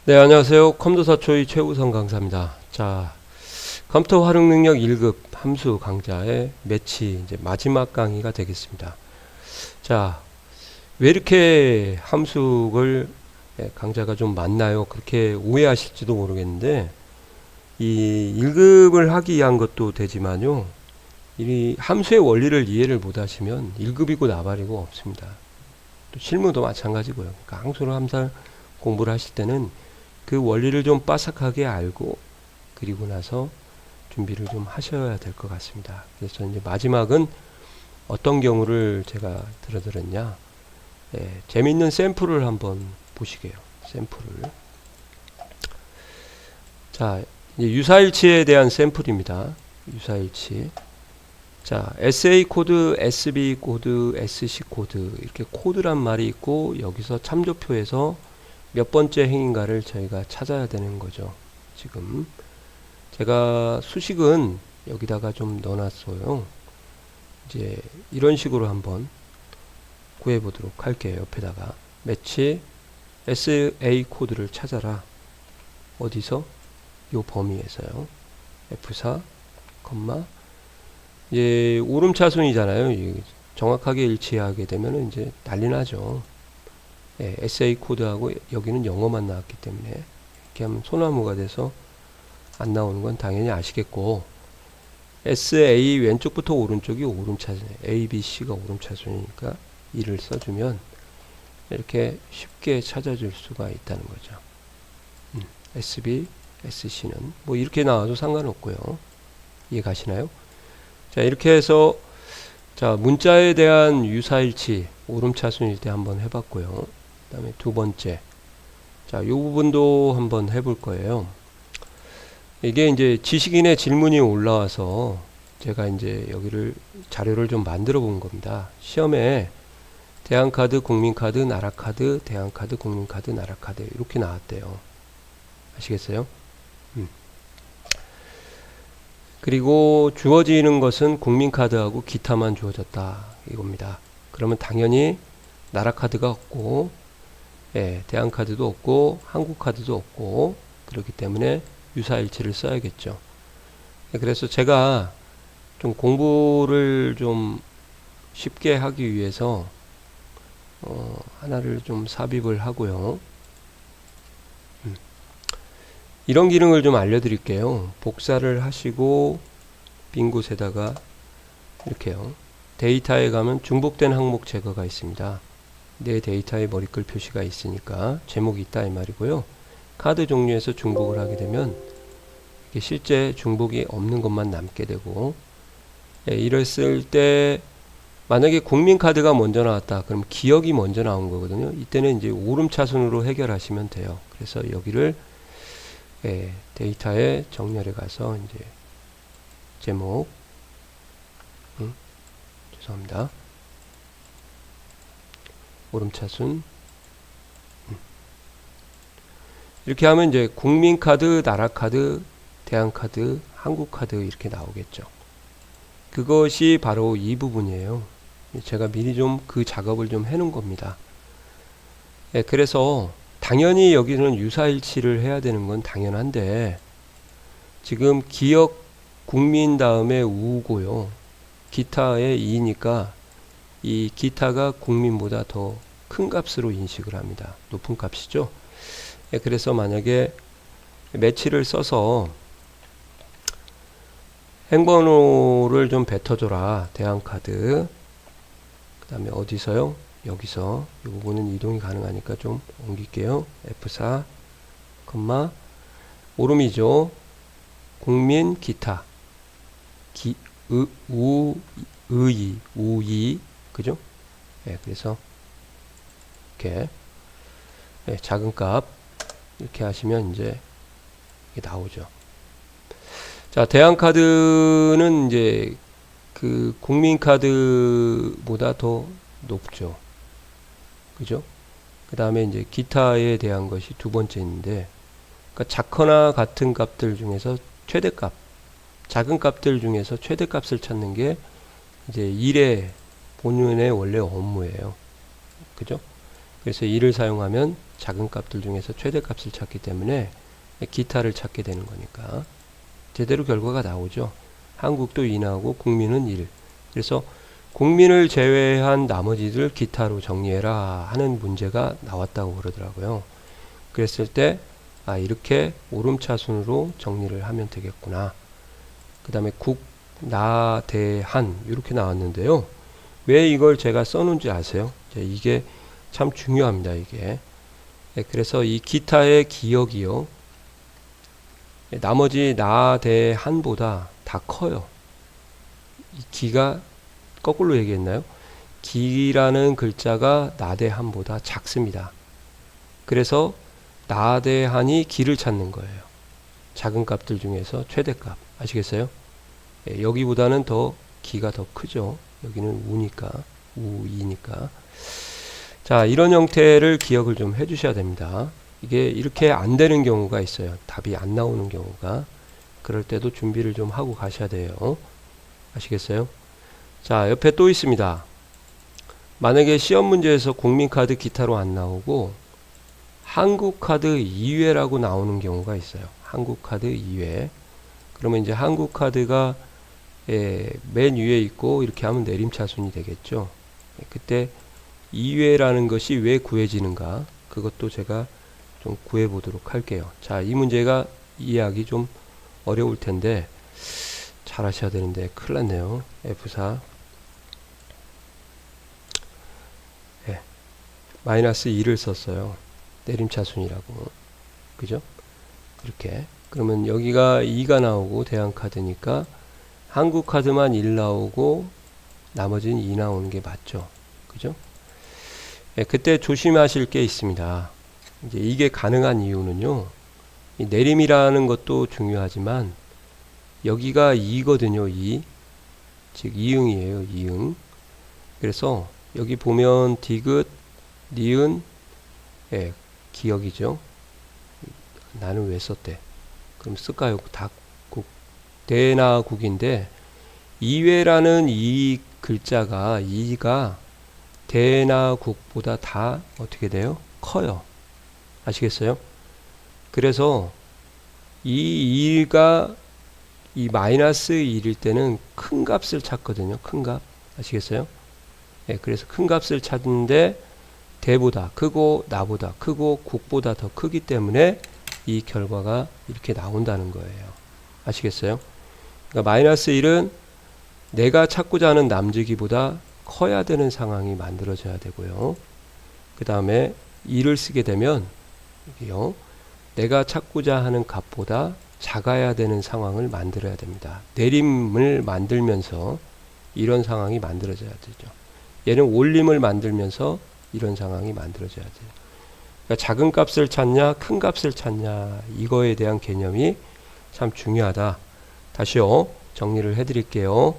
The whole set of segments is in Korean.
네, 안녕하세요. 컴퓨터사초의 최우선 강사입니다. 자, 컴퓨터 활용 능력 1급 함수 강좌의 매치 이제 마지막 강의가 되겠습니다. 자, 왜 이렇게 함수를 강좌가 좀 많나요? 그렇게 오해하실지도 모르겠는데, 이 1급을 하기 위한 것도 되지만요, 이 함수의 원리를 이해를 못 하시면 1급이고 나발이고 없습니다. 또 실무도 마찬가지고요. 그러니까 함수를 항상 공부를 하실 때는 그 원리를 좀 빠삭하게 알고 그리고 나서 준비를 좀 하셔야 될 것 같습니다. 그래서 이제 마지막은 어떤 경우를 제가 들어드렸냐, 재미있는 샘플을 한번 보시게요. 샘플을. 자, 이제 유사일치에 대한 샘플입니다. 유사일치. 자, SA 코드, SB 코드, SC 코드 이렇게 코드란 말이 있고 여기서 참조표에서 몇 번째 행인가를 저희가 찾아야 되는 거죠. 지금 제가 수식은 여기다가 좀 넣어놨어요. 이제 이런 식으로 한번 구해 보도록 할게요. 옆에다가 매치 SA 코드를 찾아라. 어디서? 요 범위에서요. F4, 이제 오름차순이잖아요. 정확하게 일치하게 되면 이제 난리 나죠. SA 코드하고 여기는 영어만 나왔기 때문에 이렇게 하면 소나무가 돼서 안 나오는 건 당연히 아시겠고, SA 왼쪽부터 오른쪽이 오름차순, A, B, C가 오름차순이니까 2를 써주면 이렇게 쉽게 찾아줄 수가 있다는 거죠. SB, SC는 뭐 이렇게 나와도 상관없고요. 이해 가시나요? 자, 이렇게 해서 자, 문자에 대한 유사일치 오름차순일 때 한번 해봤고요. 그 다음에 두 번째, 자, 이 부분도 한번 해볼 거예요. 이게 이제 지식인의 질문이 올라와서 제가 이제 여기를 자료를 좀 만들어 본 겁니다. 시험에 대한카드, 국민카드, 나라카드, 대한카드, 국민카드, 나라카드 이렇게 나왔대요. 아시겠어요? 그리고 주어지는 것은 국민카드하고 기타만 주어졌다 이겁니다. 그러면 당연히 나라카드가 없고, 대한카드도 없고, 한국카드도 없고, 그렇기 때문에 유사일치를 써야겠죠. 그래서 제가 좀 공부를 좀 쉽게 하기 위해서 하나를 좀 삽입을 하고요. 이런 기능을 좀 알려드릴게요. 복사를 하시고 빈 곳에다가 이렇게요. 데이터에 가면 중복된 항목 제거가 있습니다. 내 데이터에 머리글 표시가 있으니까 제목이 있다 이 말이고요. 카드 종류에서 중복을 하게 되면 이게 실제 중복이 없는 것만 남게 되고, 이랬을 때 만약에 국민카드가 먼저 나왔다 그럼 기억이 먼저 나온 거거든요. 이때는 이제 오름차순으로 해결하시면 돼요. 그래서 여기를 데이터에 정렬해 가서 이제 제목, 죄송합니다. 오름차순. 이렇게 하면 이제 국민카드, 나라카드, 대한카드, 한국카드 이렇게 나오겠죠. 그것이 바로 이 부분이에요. 제가 미리 좀 그 작업을 좀 해놓은 겁니다. 그래서 당연히 여기는 유사일치를 해야 되는 건 당연한데, 지금 기억 국민 다음에 우고요. 기타의 2니까 이 기타가 국민보다 더 큰 값으로 인식을 합니다. 높은 값이죠. 그래서 만약에 매치를 써서 행번호를 좀 뱉어줘라. 대한카드. 그 다음에 어디서요? 여기서 이 부분은 이동이 가능하니까 좀 옮길게요. F4, 오름이죠. 국민, 기타. 우이. 그죠? 그래서 이렇게 작은 값 이렇게 하시면 이제 이게 나오죠. 자, 대한카드는 이제 그 국민카드보다 더 높죠. 그죠? 그 다음에 이제 기타에 대한 것이 두 번째인데, 그러니까 작거나 같은 값들 중에서 최대값, 작은 값들 중에서 최대값을 찾는 게 이제 일의 본연의 원래 업무예요. 그죠? 그래서 2를 사용하면 작은 값들 중에서 최대값을 찾기 때문에 기타를 찾게 되는 거니까 제대로 결과가 나오죠. 한국도 2 나오고 국민은 1. 그래서 국민을 제외한 나머지들 기타로 정리해라 하는 문제가 나왔다고 그러더라고요. 그랬을 때 이렇게 오름차순으로 정리를 하면 되겠구나. 그 다음에 국, 나, 대, 한 이렇게 나왔는데요. 왜 이걸 제가 써놓은지 아세요? 이게 참 중요합니다. 이게. 그래서 이 기타의 기억이요. 나머지 나, 대, 한보다 다 커요. 이 기가 거꾸로 얘기했나요? 기라는 글자가 나, 대, 한보다 작습니다. 그래서 나, 대, 한이 기를 찾는 거예요. 작은 값들 중에서 최대값. 아시겠어요? 여기보다는 더 기가 더 크죠. 여기는 우니까, 우2니까. 자, 이런 형태를 기억을 좀 해주셔야 됩니다. 이게 이렇게 안 되는 경우가 있어요. 답이 안 나오는 경우가. 그럴 때도 준비를 좀 하고 가셔야 돼요. 아시겠어요? 자, 옆에 또 있습니다. 만약에 시험 문제에서 국민카드 기타로 안 나오고 한국카드 2회라고 나오는 경우가 있어요. 한국카드 2회. 그러면 이제 한국카드가 맨 위에 있고 이렇게 하면 내림차순이 되겠죠. 그때 2회라는 것이 왜 구해지는가, 그것도 제가 좀 구해 보도록 할게요. 자, 이 문제가 이해하기 좀 어려울 텐데 잘 하셔야 되는데 큰일 났네요. F4 마이너스 2를 썼어요. 내림차순이라고. 그죠? 이렇게. 그러면 여기가 2가 나오고 대한카드니까 한국카드만 1 나오고 나머지는 2 나오는 게 맞죠. 그죠? 그때 조심하실 게 있습니다. 이제 이게 가능한 이유는요. 이 내림이라는 것도 중요하지만 여기가 2거든요. 2. 즉 이응이에요. 이응. 그래서 여기 보면 디귿, 니은, 기억이죠. 나는 왜 썼대? 그럼 쓸까요? 닭국, 대나 국인데 2회라는 이 글자가 2가 대나 국보다 다 어떻게 돼요? 커요. 아시겠어요? 그래서 이 2가 이 마이너스 1일 때는 큰 값을 찾거든요. 큰 값. 아시겠어요? 그래서 큰 값을 찾는데 대보다 크고 나보다 크고 국보다 더 크기 때문에 이 결과가 이렇게 나온다는 거예요. 아시겠어요? 그러니까 마이너스 1은 내가 찾고자 하는 남주기보다 커야 되는 상황이 만들어져야 되고요. 그 다음에 2를 쓰게 되면 여기요, 내가 찾고자 하는 값보다 작아야 되는 상황을 만들어야 됩니다. 내림을 만들면서 이런 상황이 만들어져야 되죠. 얘는 올림을 만들면서 이런 상황이 만들어져야 돼요. 그러니까 작은 값을 찾냐 큰 값을 찾냐, 이거에 대한 개념이 참 중요하다. 다시요, 정리를 해 드릴게요.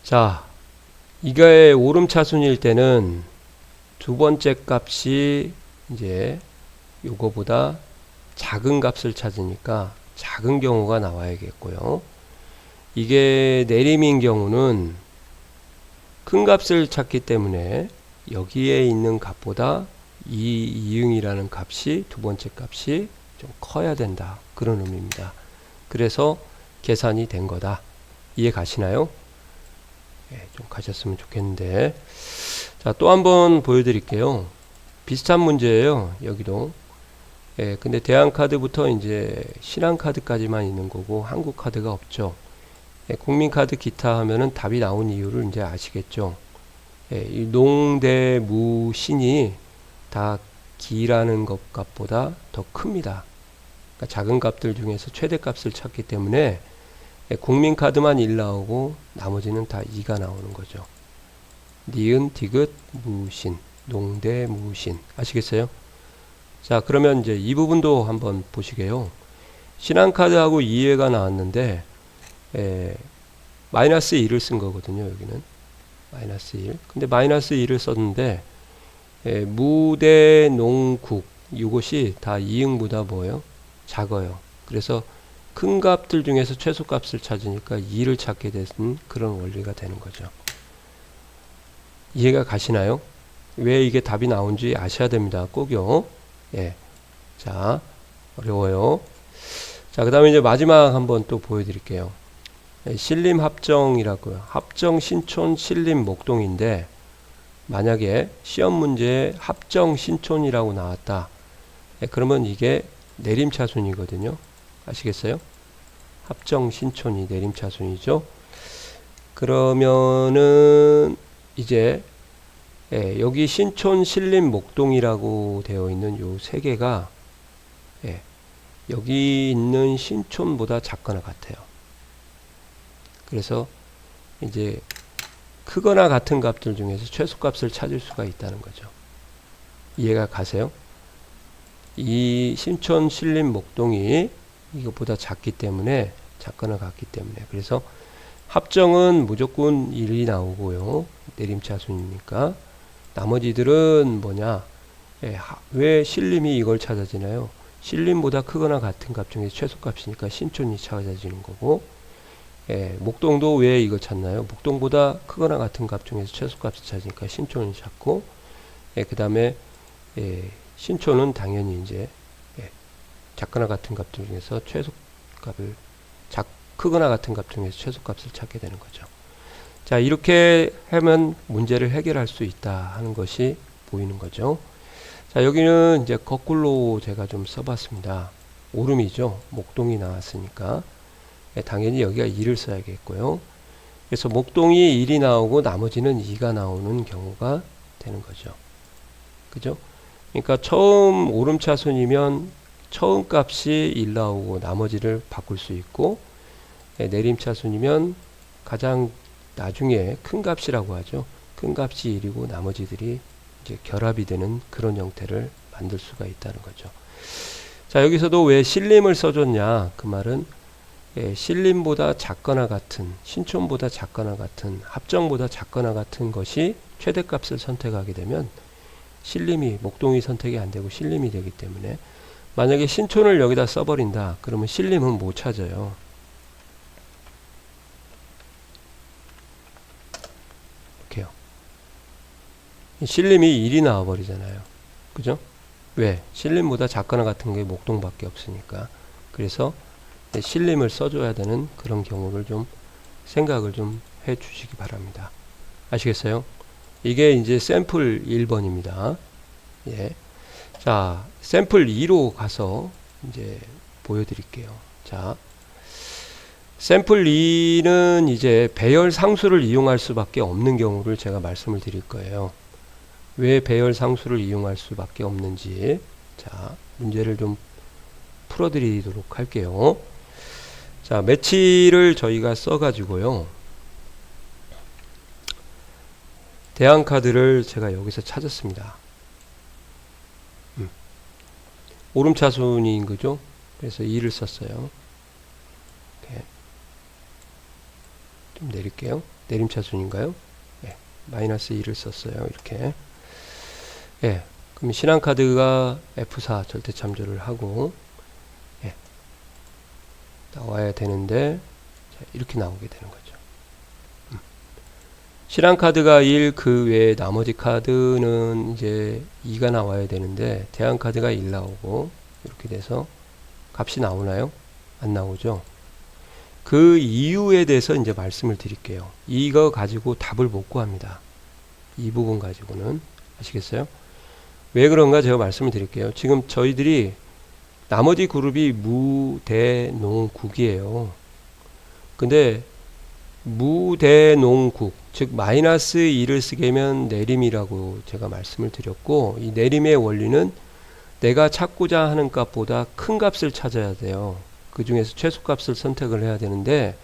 자, 이게 오름차순일 때는 두 번째 값이 이제 요거보다 작은 값을 찾으니까 작은 경우가 나와야겠고요. 이게 내림인 경우는 큰 값을 찾기 때문에 여기에 있는 값보다 이 이응이라는 값이, 두 번째 값이 좀 커야 된다. 그런 의미입니다. 그래서 계산이 된 거다. 이해 가시나요? 좀 가셨으면 좋겠는데. 자, 또 한번 보여드릴게요. 비슷한 문제예요. 여기도. 근데 대한카드부터 이제 신한카드까지만 있는 거고 한국카드가 없죠. 국민카드 기타 하면은 답이 나온 이유를 이제 아시겠죠. 이 농대무 신이 다 기라는 것 값보다 더 큽니다. 그러니까 작은 값들 중에서 최대값을 찾기 때문에 국민카드만 1 나오고 나머지는 다 2가 나오는 거죠. 니은, 디귿, 무신, 농대, 무신. 아시겠어요? 자, 그러면 이제 이 부분도 한번 보시게요. 신한카드하고 2회가 나왔는데 마이너스 1을 쓴 거거든요. 여기는 마이너스 1. 근데 마이너스 1을 썼는데 무대, 농국 이것이 다 이응보다 뭐예요? 작아요. 그래서 큰 값들 중에서 최소값을 찾으니까 2를 찾게 되는 그런 원리가 되는 거죠. 이해가 가시나요? 왜 이게 답이 나온지 아셔야 됩니다. 꼭요. 예. 자, 어려워요. 자, 그 다음에 이제 마지막 한번 또 보여드릴게요. 예, 신림 합정이라고요. 합정, 신촌, 신림, 목동인데 만약에 시험 문제에 합정, 신촌이라고 나왔다. 예, 그러면 이게 내림차순이거든요. 아시겠어요? 합정, 신촌이 내림차순이죠. 그러면은 이제 예, 여기 신촌, 신림, 목동이라고 되어 있는 요 세 개가 예, 여기 있는 신촌보다 작거나 같아요. 그래서 이제 크거나 같은 값들 중에서 최소값을 찾을 수가 있다는 거죠. 이해가 가세요? 이 신촌, 신림, 목동이 이것보다 작기 때문에 작거나 같기 때문에 그래서 합정은 무조건 1이 나오고요. 내림차순이니까 나머지들은 뭐냐? 예, 왜 신림이 이걸 찾아지나요? 신림보다 크거나 같은 값 중에 최소값이니까 신촌이 찾아지는 거고 예, 목동도 왜 이거 찾나요? 목동보다 크거나 같은 값 중에서 최소값을 찾으니까 신촌이 찾고 예, 그 다음에 예, 신촌은 당연히 이제 예, 작거나 같은 값들 중에서 최소값을 크거나 같은 값 중에서 최소값을 찾게 되는 거죠. 자, 이렇게 하면 문제를 해결할 수 있다 하는 것이 보이는 거죠. 자, 여기는 이제 거꾸로 제가 좀 써봤습니다. 오름이죠. 목동이 나왔으니까 예, 당연히 여기가 2를 써야겠고요. 그래서 목동이 1이 나오고 나머지는 2가 나오는 경우가 되는 거죠. 그죠? 그러니까 처음 오름차순이면 처음 값이 1 나오고 나머지를 바꿀 수 있고 예, 내림차순이면 가장 나중에 큰 값이라고 하죠. 큰 값이 1이고 나머지들이 이제 결합이 되는 그런 형태를 만들 수가 있다는 거죠. 자, 여기서도 왜 신림을 써줬냐? 그 말은 예, 신림보다 작거나 같은, 신촌보다 작거나 같은, 합정보다 작거나 같은 것이 최대값을 선택하게 되면 신림이, 목동이 선택이 안 되고 신림이 되기 때문에 만약에 신촌을 여기다 써버린다. 그러면 신림은 못 찾아요. 이렇게요. 신림이 1이 나와버리잖아요. 그죠? 왜? 신림보다 작거나 같은 게 목동밖에 없으니까. 그래서 신림을 써줘야 되는 그런 경우를 좀 생각을 좀 해 주시기 바랍니다. 아시겠어요? 이게 이제 샘플 1번입니다. 예. 자, 샘플 2로 가서 이제 보여드릴게요. 자, 샘플 2는 이제 배열 상수를 이용할 수밖에 없는 경우를 제가 말씀을 드릴 거예요. 왜 배열 상수를 이용할 수밖에 없는지 자, 문제를 좀 풀어드리도록 할게요. 자, 매치를 저희가 써가지고요. 대항카드를 제가 여기서 찾았습니다. 오름차순인 거죠. 그래서 2를 썼어요. 이렇게. 좀 내릴게요. 내림차순인가요? 네, 마이너스 2를 썼어요. 이렇게. 예, 그럼 신한카드가 F4 절대참조를 하고 예, 나와야 되는데 자, 이렇게 나오게 되는 거죠. 신한카드가 1, 그 외에 나머지 카드는 이제 2가 나와야 되는데 대한카드가 1 나오고 이렇게 돼서 값이 나오나요? 안 나오죠. 그 이유에 대해서 이제 말씀을 드릴게요. 이거 가지고 답을 못 구합니다. 이 부분 가지고는 아시겠어요? 왜 그런가 제가 말씀을 드릴게요. 지금 저희들이 나머지 그룹이 무, 대, 농, 국이에요. 근데 무, 대, 농, 국, 즉 마이너스 2를 쓰게 하면 내림이라고 제가 말씀을 드렸고 이 내림의 원리는 내가 찾고자 하는 값보다 큰 값을 찾아야 돼요. 그 중에서 최소값을 선택을 해야 되는데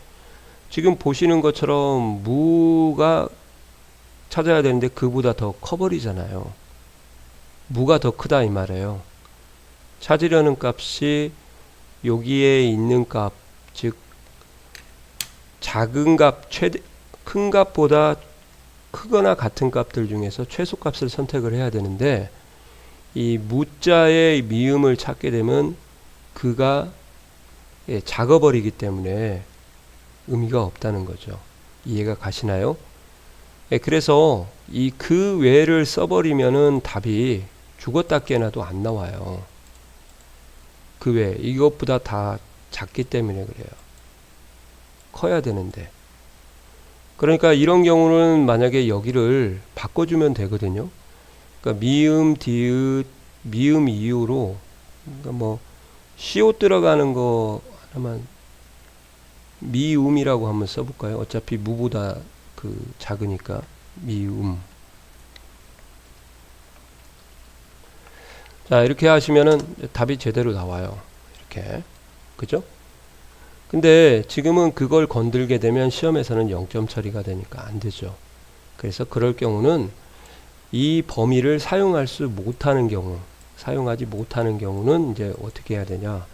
지금 보시는 것처럼 무가 찾아야 되는데 그보다 더 커버리잖아요. 무가 더 크다 이 말이에요. 찾으려는 값이 여기에 있는 값, 즉 작은 값, 큰 값보다 크거나 같은 값들 중에서 최소값을 선택을 해야 되는데 이 무자의 미음을 찾게 되면 그가 작아버리기 때문에 의미가 없다는 거죠. 이해가 가시나요? 그래서 이 그 외를 써버리면은 답이 죽었다 깨나도 안 나와요. 그 외, 이것보다 다 작기 때문에 그래요. 커야 되는데. 그러니까 이런 경우는 만약에 여기를 바꿔주면 되거든요. 그러니까 미음, 디귿, 미음 이유로, 그러니까 뭐 시옷 들어가는 거 하나만 미음이라고 한번 써볼까요? 어차피 무보다 그 작으니까 미음. 자, 이렇게 하시면은 답이 제대로 나와요. 이렇게. 그죠? 근데 지금은 그걸 건들게 되면 시험에서는 0점 처리가 되니까 안 되죠. 그래서 그럴 경우는 이 범위를 사용할 수 못하는 경우, 사용하지 못하는 경우는 이제 어떻게 해야 되냐?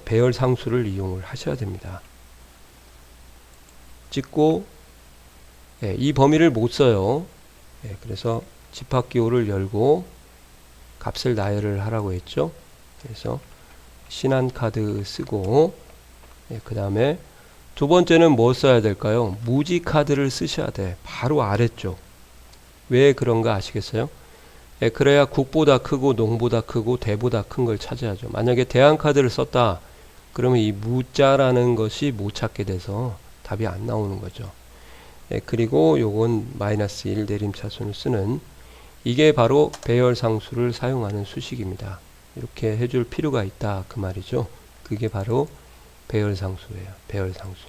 배열 상수를 이용을 하셔야 됩니다. 찍고, 이 범위를 못 써요. 그래서 집합기호를 열고 값을 나열을 하라고 했죠. 그래서 신한카드 쓰고, 그 다음에 두 번째는 뭐 써야 될까요? 무지카드를 쓰셔야 돼. 바로 아래쪽. 왜 그런가 아시겠어요? 그래야 국보다 크고 농보다 크고 대보다 큰 걸 찾아야죠. 만약에 대항카드를 썼다 그러면 이 무자라는 것이 못 찾게 돼서 답이 안 나오는 거죠. 그리고 요건 마이너스 1 내림차순을 쓰는, 이게 바로 배열상수를 사용하는 수식입니다. 이렇게 해줄 필요가 있다 그 말이죠. 그게 바로 배열상수예요. 배열상수.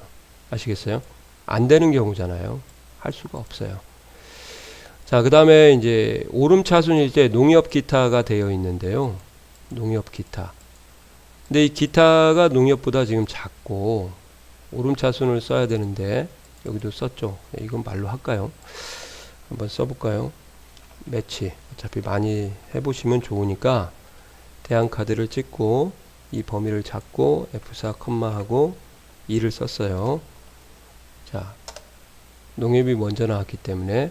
아시겠어요? 안 되는 경우잖아요. 할 수가 없어요. 자, 그 다음에 이제 오름차순일 때 농협 기타가 되어 있는데요. 농협 기타. 근데 이 기타가 농협보다 지금 작고 오름차순을 써야 되는데 여기도 썼죠. 이건 말로 할까요? 한번 써볼까요? 매치. 어차피 많이 해보시면 좋으니까 대항카드를 찍고 이 범위를 잡고 F4 컴마하고 2를 썼어요. 자, 농협이 먼저 나왔기 때문에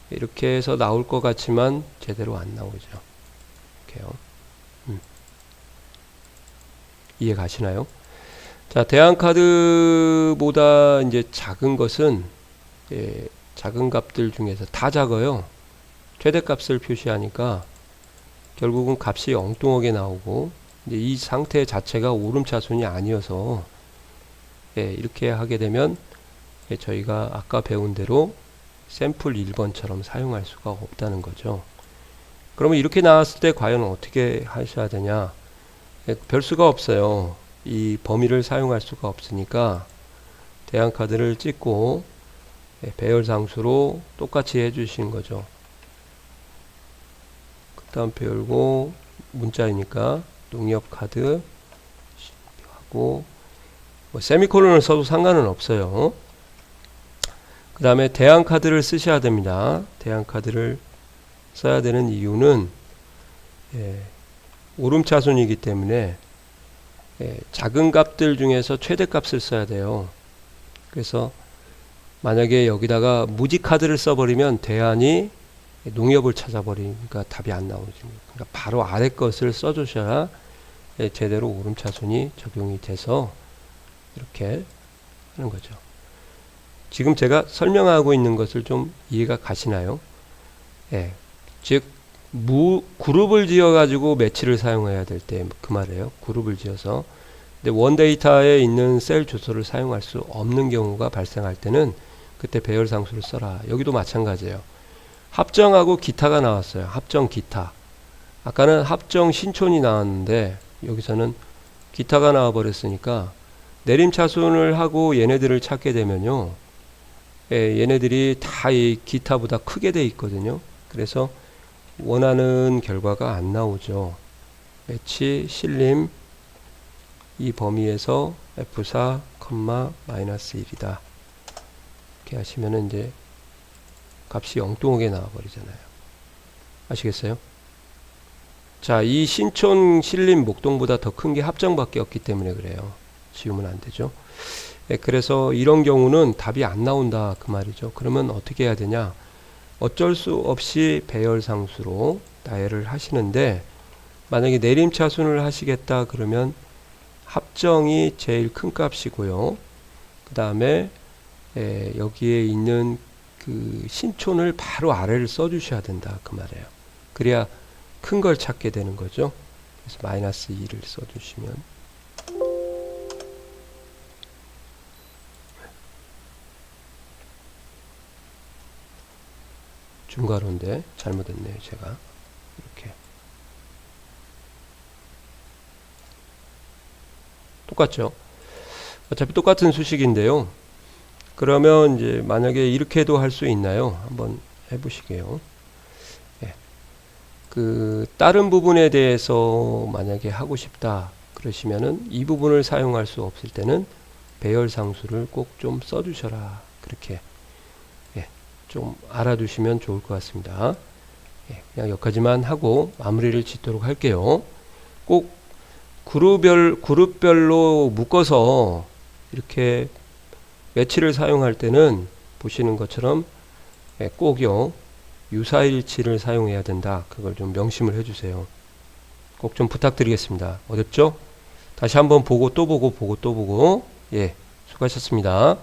이렇게 해서 나올 것 같지만 제대로 안 나오죠. 이렇게요. 이해 가시나요? 자, 대항카드보다 이제 작은 것은, 작은 값들 중에서 다 작아요. 최대값을 표시하니까 결국은 값이 엉뚱하게 나오고, 이제 이 상태 자체가 오름차순이 아니어서, 이렇게 하게 되면 저희가 아까 배운 대로 샘플 1번처럼 사용할 수가 없다는 거죠. 그러면 이렇게 나왔을 때 과연 어떻게 하셔야 되냐? 별 수가 없어요. 이 범위를 사용할 수가 없으니까 대항카드를 찍고 배열상수로 똑같이 해주시는 거죠. 그 다음 배열고 문자이니까 농협카드 하고 뭐 세미콜론을 써도 상관은 없어요. 그 다음에 대항카드를 쓰셔야 됩니다. 대항카드를 써야 되는 이유는 오름차순이기 때문에 작은 값들 중에서 최대값을 써야 돼요. 그래서 만약에 여기다가 무지카드를 써버리면 대안이 농협을 찾아버리니까 답이 안 나오죠. 그러니까 바로 아래 것을 써주셔야 제대로 오름차순이 적용이 돼서 이렇게 하는 거죠. 지금 제가 설명하고 있는 것을 좀 이해가 가시나요? 즉 그룹을 지어 가지고 매치를 사용해야 될 때 그 말이에요. 그룹을 지어서. 근데 원데이터에 있는 셀 주소를 사용할 수 없는 경우가 발생할 때는 그때 배열상수를 써라. 여기도 마찬가지예요. 합정하고 기타가 나왔어요. 합정 기타. 아까는 합정 신촌이 나왔는데 여기서는 기타가 나와 버렸으니까 내림차순을 하고 얘네들을 찾게 되면요, 얘네들이 다 이 기타보다 크게 돼 있거든요. 그래서 원하는 결과가 안 나오죠. 매치 실림 이 범위에서 F4, 마이너스 1이다. 이렇게 하시면은 이제 값이 엉뚱하게 나와 버리잖아요. 아시겠어요? 자, 이 신촌 신림 목동보다 더 큰 게 합정밖에 없기 때문에 그래요. 지우면 안 되죠. 그래서 이런 경우는 답이 안 나온다 그 말이죠. 그러면 어떻게 해야 되냐? 어쩔 수 없이 배열상수로 나열을 하시는데, 만약에 내림차순을 하시겠다 그러면 합정이 제일 큰 값이고요. 그 다음에 여기에 있는 그 신촌을 바로 아래를 써주셔야 된다 그 말이에요. 그래야 큰 걸 찾게 되는 거죠. 그래서 마이너스 2를 써주시면 중괄호인데 잘못했네요 제가. 이렇게 똑같죠. 어차피 똑같은 수식인데요. 그러면 이제 만약에 이렇게도 할 수 있나요? 한번 해보시게요. 예. 그 다른 부분에 대해서 만약에 하고 싶다 그러시면은 이 부분을 사용할 수 없을 때는 배열 상수를 꼭 좀 써주셔라. 그렇게 예. 좀 알아두시면 좋을 것 같습니다. 예. 그냥 여기까지만 하고 마무리를 짓도록 할게요. 꼭 그룹별로 묶어서 이렇게 매치를 사용할 때는 보시는 것처럼 꼭요 유사일치를 사용해야 된다. 그걸 좀 명심을 해주세요. 꼭 좀 부탁드리겠습니다. 어렵죠? 다시 한번 보고 또 보고 예, 수고하셨습니다.